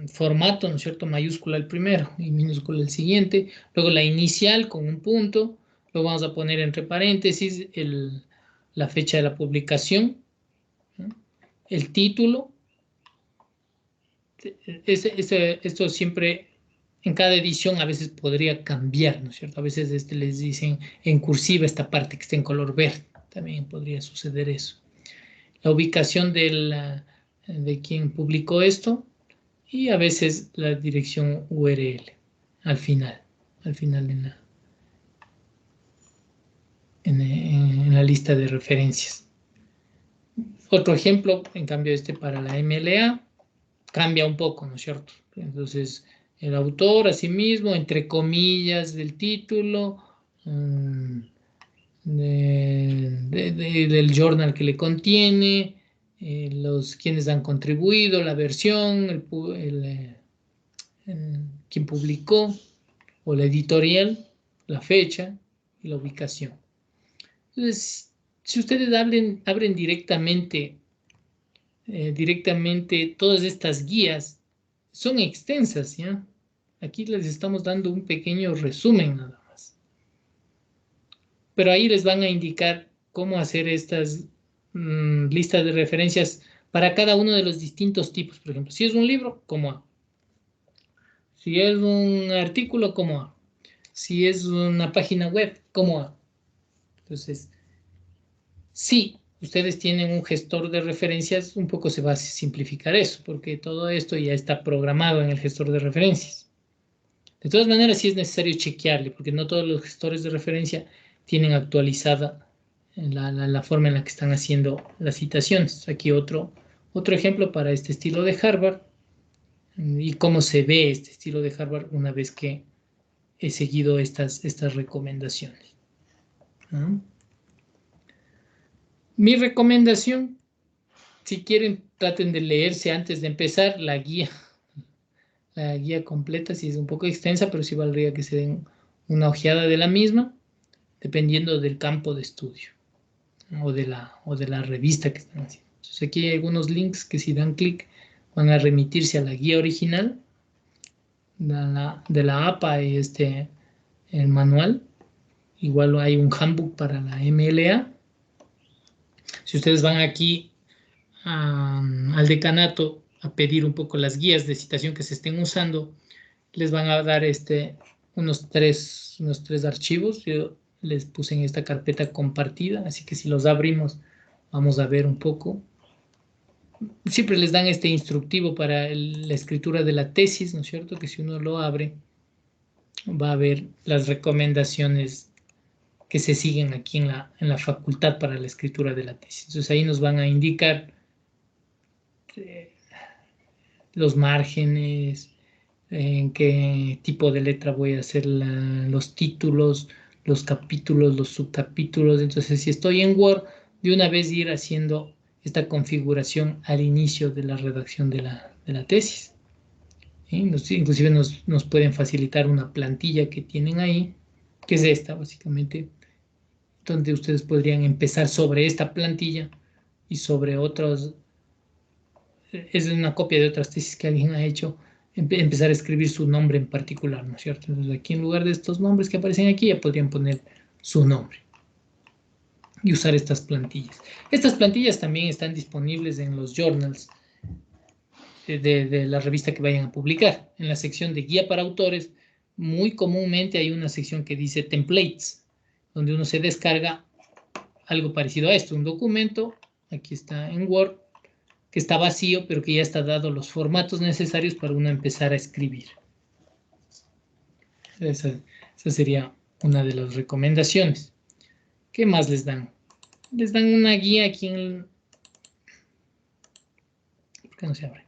formato, ¿no es cierto? Mayúscula el primero y minúscula el siguiente. Luego la inicial con un punto. Luego vamos a poner entre paréntesis la fecha de la publicación, ¿no? El título. Esto siempre, en cada edición a veces podría cambiar, ¿no es cierto? A veces les dicen en cursiva esta parte que está en color verde. También podría suceder eso. La ubicación de quien publicó esto y a veces la dirección URL al final en la lista de referencias. Otro ejemplo, en cambio para la MLA, cambia un poco, ¿no es cierto? Entonces, el autor, asimismo, entre comillas del título, del journal que le contiene, quienes han contribuido, la versión, quien publicó, o la editorial, la fecha y la ubicación. Entonces, si ustedes abren directamente todas estas guías, son extensas, ¿ya? Aquí les estamos dando un pequeño resumen nada más. Pero ahí les van a indicar cómo hacer estas listas de referencias para cada uno de los distintos tipos. Por ejemplo, si es un libro, ¿cómo hago? Si es un artículo, ¿cómo hago? Si es una página web, ¿cómo hago? Entonces, si ustedes tienen un gestor de referencias, un poco se va a simplificar eso, porque todo esto ya está programado en el gestor de referencias. De todas maneras, sí es necesario chequearle, porque no todos los gestores de referencia tienen actualizada la forma en la que están haciendo las citaciones. Aquí otro ejemplo para este estilo de Harvard y cómo se ve este estilo de Harvard una vez que he seguido estas recomendaciones, ¿no? Mi recomendación, si quieren, traten de leerse antes de empezar la guía completa, si es un poco extensa, pero sí valdría que se den una ojeada de la misma, dependiendo del campo de estudio o de la revista que están haciendo. Entonces aquí hay algunos links que si dan clic van a remitirse a la guía original de la APA y el manual. Igual hay un handbook para la MLA. Si ustedes van aquí al decanato a pedir un poco las guías de citación que se estén usando, les van a dar unos tres archivos. Yo les puse en esta carpeta compartida, así que si los abrimos vamos a ver un poco. Siempre les dan este instructivo para la escritura de la tesis, ¿no es cierto? Que si uno lo abre va a ver las recomendaciones que se siguen aquí en la facultad para la escritura de la tesis. Entonces ahí nos van a indicar los márgenes, en qué tipo de letra voy a hacer los títulos, los capítulos, los subcapítulos. Entonces, si estoy en Word, de una vez ir haciendo esta configuración al inicio de la redacción de la tesis. ¿Sí? Inclusive nos pueden facilitar una plantilla que tienen ahí, que es esta, básicamente, donde ustedes podrían empezar sobre esta plantilla y sobre otros. Es una copia de otras tesis que alguien ha hecho, empezar a escribir su nombre en particular, ¿no es cierto? Entonces aquí en lugar de estos nombres que aparecen aquí, ya podrían poner su nombre y usar estas plantillas. Estas plantillas también están disponibles en los journals de la revista que vayan a publicar. En la sección de guía para autores, muy comúnmente hay una sección que dice templates, donde uno se descarga algo parecido a esto, un documento, aquí está en Word, que está vacío, pero que ya está dado los formatos necesarios para uno empezar a escribir. Esa sería una de las recomendaciones. ¿Qué más les dan? Les dan una guía aquí en ¿por qué no se abre?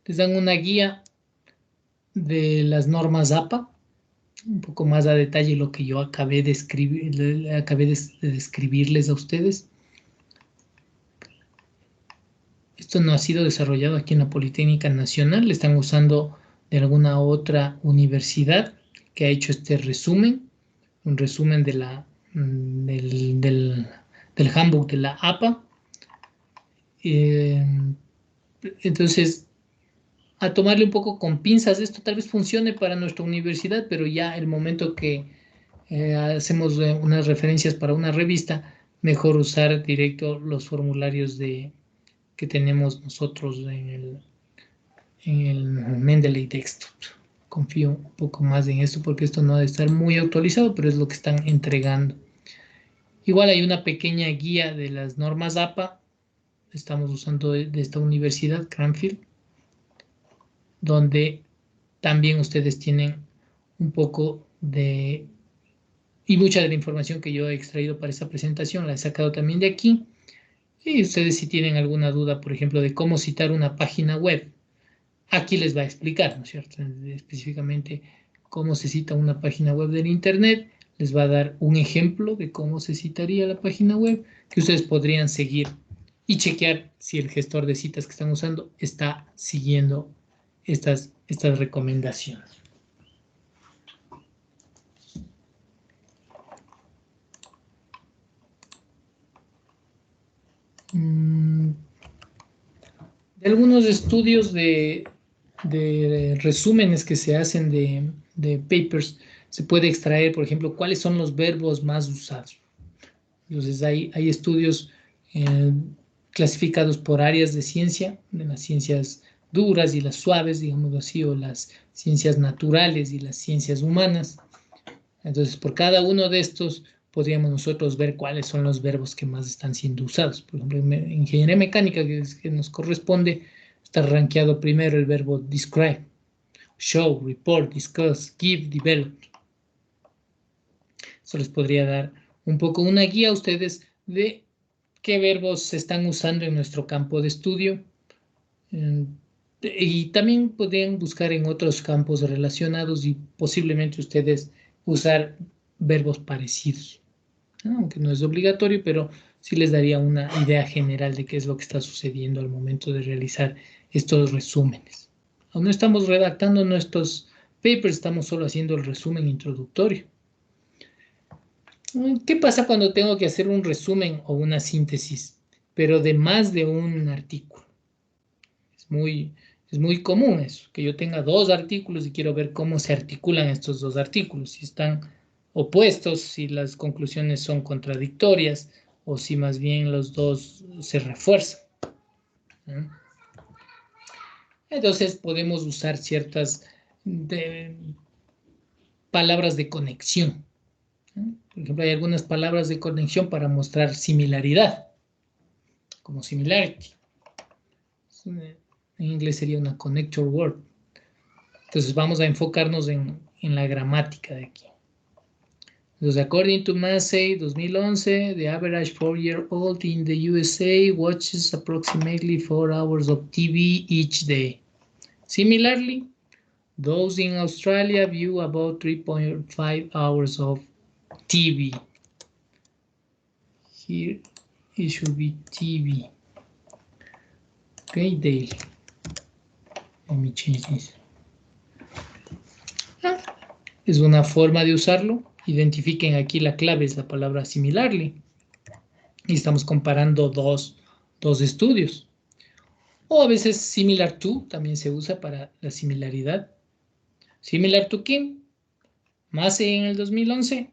Les dan una guía de las normas APA, un poco más a detalle lo que yo acabé de describirles a ustedes. Esto no ha sido desarrollado aquí en la Politécnica Nacional, le están usando de alguna otra universidad que ha hecho este resumen, un resumen del handbook de la APA. Entonces, a tomarle un poco con pinzas, esto tal vez funcione para nuestra universidad, pero ya el momento que hacemos unas referencias para una revista, mejor usar directo los formularios que tenemos nosotros en el Mendeley Desktop. Confío un poco más en esto porque esto no debe estar muy actualizado, pero es lo que están entregando. Igual hay una pequeña guía de las normas APA, estamos usando de esta universidad, Cranfield, donde también ustedes tienen un poco y mucha de la información que yo he extraído para esta presentación la he sacado también de aquí. Y ustedes si tienen alguna duda, por ejemplo, de cómo citar una página web, Aquí les va a explicar, ¿no es cierto? Específicamente cómo se cita una página web del Internet. Les va a dar un ejemplo de cómo se citaría la página web que ustedes podrían seguir y chequear si el gestor de citas que están usando está siguiendo estas recomendaciones. De algunos estudios de resúmenes que se hacen de papers, se puede extraer, por ejemplo, cuáles son los verbos más usados. Entonces hay estudios eh, clasificados por áreas de ciencia, de las ciencias duras y las suaves, digamos así, o las ciencias naturales y las ciencias humanas. Entonces, por cada uno de estos podríamos nosotros ver cuáles son los verbos que más están siendo usados. Por ejemplo, en ingeniería mecánica, que nos corresponde, está rankeado primero el verbo describe, show, report, discuss, give, develop. Eso les podría dar un poco una guía a ustedes de qué verbos se están usando en nuestro campo de estudio. Y también podrían buscar en otros campos relacionados y posiblemente ustedes usar verbos parecidos, ¿no? Aunque no es obligatorio, pero sí les daría una idea general de qué es lo que está sucediendo al momento de realizar estos resúmenes. Aún no estamos redactando nuestros papers, estamos solo haciendo el resumen introductorio. ¿Qué pasa cuando tengo que hacer un resumen o una síntesis, pero de más de un artículo? Es muy común eso, que yo tenga dos artículos y quiero ver cómo se articulan estos dos artículos, si están opuestos, si las conclusiones son contradictorias o si más bien los dos se refuerzan, ¿no? Entonces podemos usar ciertas palabras de conexión, ¿no? Por ejemplo, hay algunas palabras de conexión para mostrar similaridad, como similarity. En inglés sería una connector word. Entonces vamos a enfocarnos en la gramática de aquí. Entonces, according to Massey 2011, the average 4-year-old in the USA watches approximately 4 hours of TV each day. Similarly, those in Australia view about 3.5 hours of TV. Here it should be TV. Okay, daily. Let me change this. Es una forma de usarlo. Identifiquen aquí la clave, es la palabra similarly. Y estamos comparando dos estudios. O a veces similar to también se usa para la similaridad. Similar to Kim, Massey en el 2011,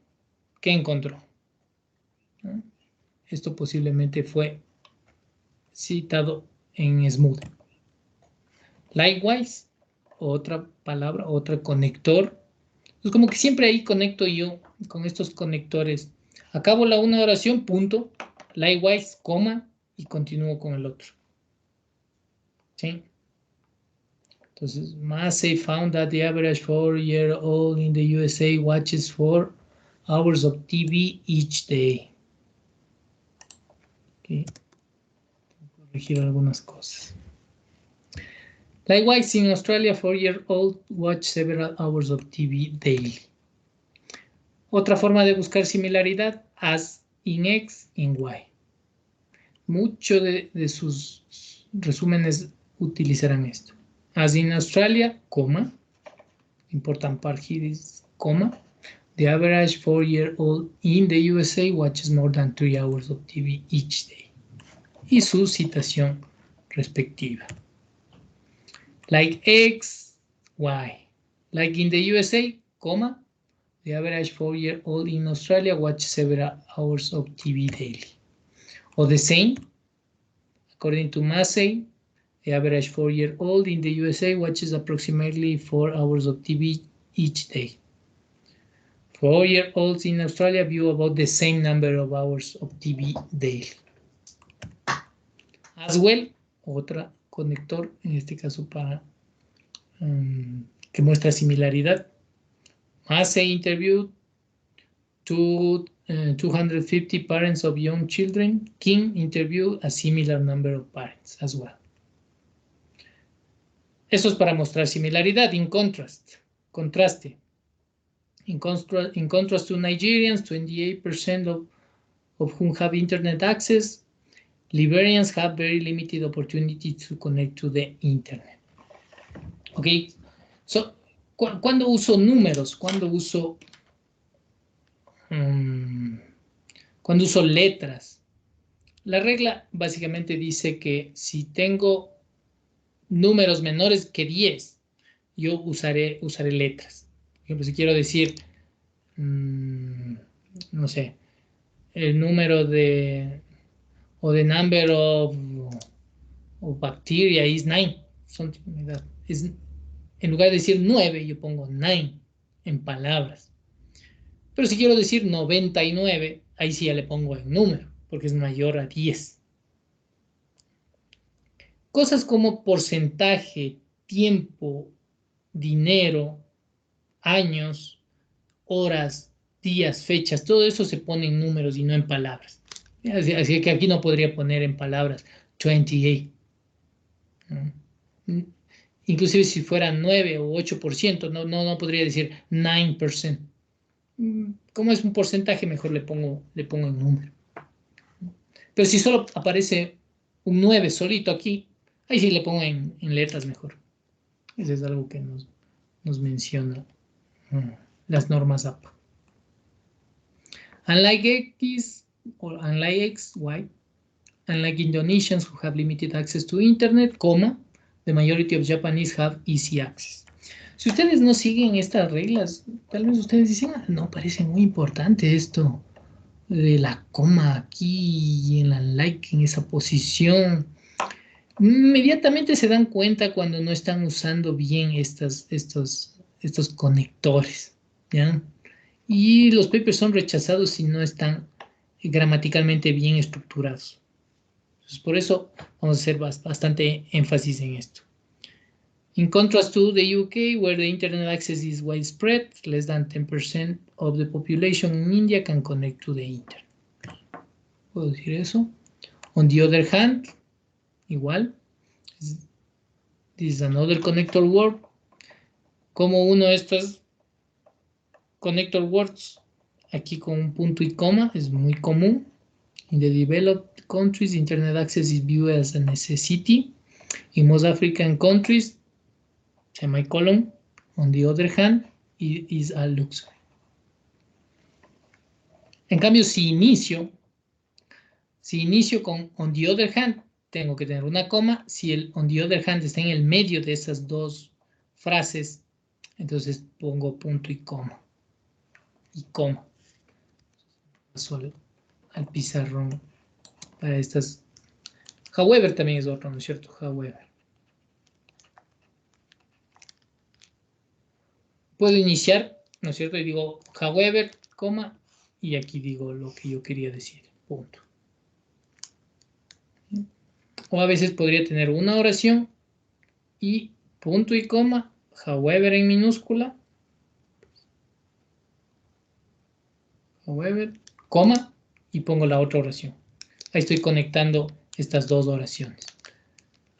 ¿qué encontró? ¿No? Esto posiblemente fue citado en Smooth. Likewise, otra palabra, otro conector. Pues como que siempre ahí conecto yo con estos conectores. Acabo una oración, punto, likewise, coma, y continúo con el otro. ¿Sí? Entonces, Massey found that the average 4-year-old in the USA watches 4 hours of TV each day. Okay. Corregir algunas cosas. Likewise, in Australia, 4-year-old watch several hours of TV daily. Otra forma de buscar similaridad, as in X, in Y. Muchos de sus resúmenes utilizarán esto. As in Australia, coma, important part here is comma, the average 4-year-old in the USA watches more than 3 hours of TV each day. Y su citación respectiva. Like X, Y. Like in the USA, comma, the average 4-year-old in Australia watches several hours of TV daily. Or the same, according to Massey, the average 4-year-old in the USA watches approximately 4 hours of TV each day. 4-year-olds in Australia view about the same number of hours of TV daily. As well, otra conector, en este caso para que muestra similaridad. Massey interviewed 250 parents of young children. King interviewed a similar number of parents as well. Eso es para mostrar similaridad, in contrast, contraste. In contrast to Nigerians, 28% of whom have internet access, Liberians have very limited opportunity to connect to the internet. Okay, so, ¿cuándo uso números? ¿Cuándo uso letras? La regla básicamente dice que si tengo números menores que 10, yo usaré letras. Por ejemplo, si quiero decir, no sé, el número de, o the number of bacteria is 9, en lugar de decir 9, yo pongo 9 en palabras. Pero si quiero decir 99, ahí sí ya le pongo el número, porque es mayor a 10. Cosas como porcentaje, tiempo, dinero, años, horas, días, fechas, todo eso se pone en números y no en palabras. Así que aquí no podría poner en palabras 28. Inclusive si fuera 9 o 8%, no podría decir 9%. Como es un porcentaje, mejor le pongo en número. Pero si solo aparece un 9 solito aquí, ahí sí le pongo en letras mejor. Eso es algo que nos menciona las normas APA. Unlike X, or unlike X, Y, unlike Indonesians who have limited access to internet, the majority of Japanese have easy access. Si ustedes no siguen estas reglas, tal vez ustedes dicen, no, parece muy importante esto de la coma aquí y en la like en esa posición. Inmediatamente se dan cuenta cuando no están usando bien estos conectores, ¿ya? Y los papers son rechazados si no están gramaticalmente bien estructurados. Entonces, por eso vamos a hacer bastante énfasis en esto. In contrast to the UK, where the internet access is widespread, less than 10% of the population in India can connect to the internet. ¿Puedo decir eso? On the other hand, igual, this is another connector word. Como uno de estos connector words, aquí con un punto y coma, es muy común. In the developed countries, internet access is viewed as a necessity. In most African countries, semicolon, on the other hand, it is a luxury. En cambio, si inicio con on the other hand, tengo que tener una coma. Si el on the other hand está en el medio de esas dos frases, entonces pongo punto y coma. Y coma. Paso al pizarrón para estas. However también es otro, ¿no es cierto? However. Puedo iniciar, ¿no es cierto? Y digo however, coma, y aquí digo lo que yo quería decir. Punto. O a veces podría tener una oración y punto y coma, however en minúscula, however, coma, y pongo la otra oración. Ahí estoy conectando estas dos oraciones.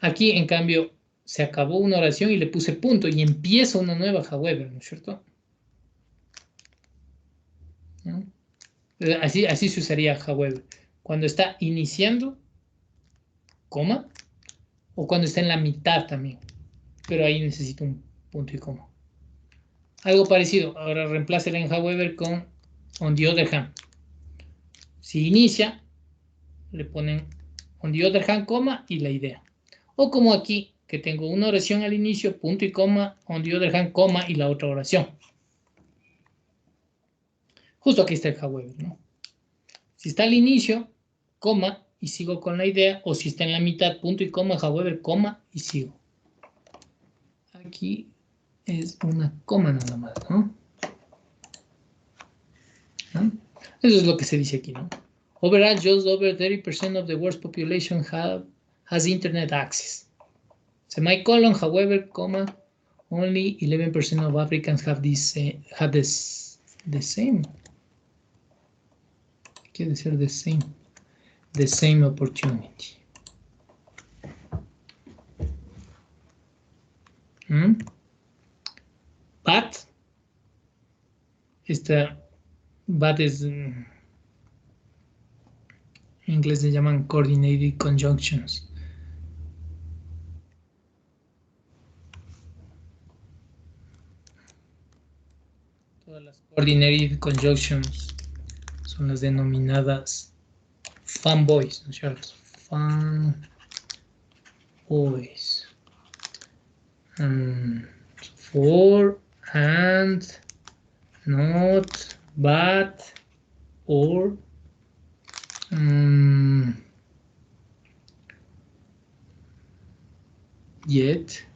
Aquí, en cambio, se acabó una oración y le puse punto y empieza una nueva however, ¿no es cierto? ¿No? Así se usaría however. Cuando está iniciando, coma, o cuando está en la mitad también. Pero ahí necesito un punto y coma. Algo parecido. Ahora reemplácela en however con on the other hand. Si inicia, le ponen on the other hand, coma y la idea. O como aquí, que tengo una oración al inicio, punto y coma, on the other hand, coma y la otra oración. Justo aquí está el however, ¿no? Si está al inicio, coma y sigo con la idea, o si está en la mitad, punto y coma, however, coma y sigo. Aquí es una coma nada más, ¿no? ¿No? Eso es lo que se dice aquí, ¿no? Overall, just over 30% of the world's population has internet access. Semicolon, however, comma, only 11% of Africans have the same. Quiere decir the same opportunity. But, esta but es, en inglés se llaman coordinated conjunctions. Todas las coordinated conjunctions son las denominadas fanboys, ¿no es cierto? Fanboys. For, and, not, but, or, yet,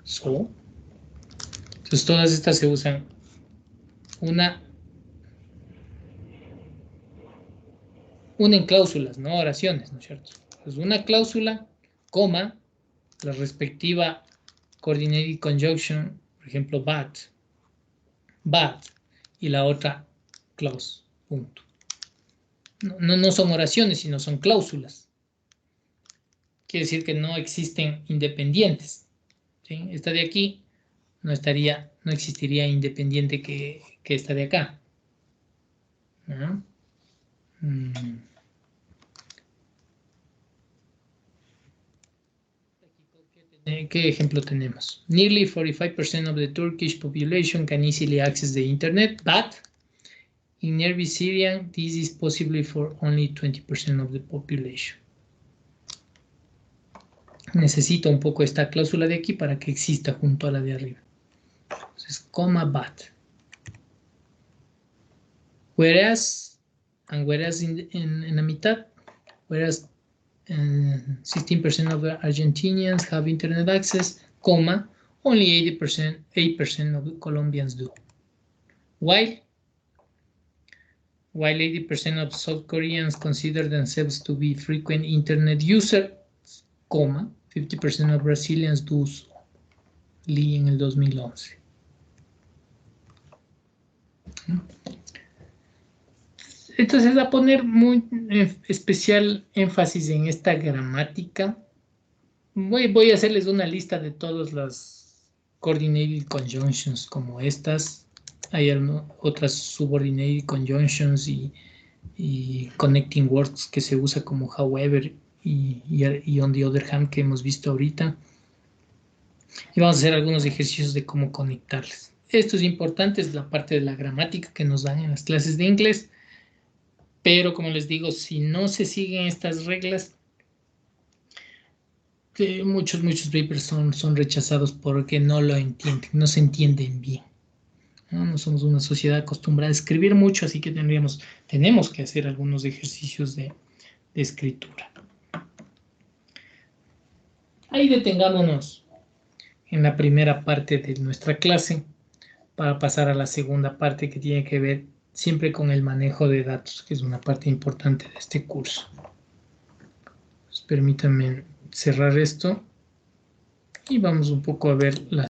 so. Entonces todas estas se usan una en cláusulas, no oraciones, ¿no es cierto? Pues una cláusula, coma, la respectiva coordinated conjunction, por ejemplo, but, y la otra clause, punto. No son oraciones, sino son cláusulas. Quiere decir que no existen independientes. ¿Sí? Esta de aquí no existiría independiente que esta de acá. ¿No? ¿Qué ejemplo tenemos? Nearly 45% of the Turkish population can easily access the internet, but in nearby Syria, this is possibly for only 20% of the population. Necesito un poco esta cláusula de aquí para que exista junto a la de arriba. Entonces, coma, but. Whereas en la mitad, whereas 16% of the Argentinians have internet access, comma, only 8% of the Colombians do. While 80% of South Koreans consider themselves to be frequent internet users, comma, 50% of Brazilians do so. Lee en el 2011. Entonces, a poner muy especial énfasis en esta gramática, voy a hacerles una lista de todas las coordinated conjunctions como estas. Hay otras subordinated conjunctions y connecting words que se usa como however y on the other hand que hemos visto ahorita. Y vamos a hacer algunos ejercicios de cómo conectarles. Esto es importante, es la parte de la gramática que nos dan en las clases de inglés. Pero como les digo, si no se siguen estas reglas, muchos papers son rechazados porque no lo entienden, no se entienden bien. No somos una sociedad acostumbrada a escribir mucho, así que tenemos que hacer algunos ejercicios de escritura. Ahí detengámonos en la primera parte de nuestra clase para pasar a la segunda parte que tiene que ver siempre con el manejo de datos, que es una parte importante de este curso. Pues permítanme cerrar esto y vamos un poco a ver las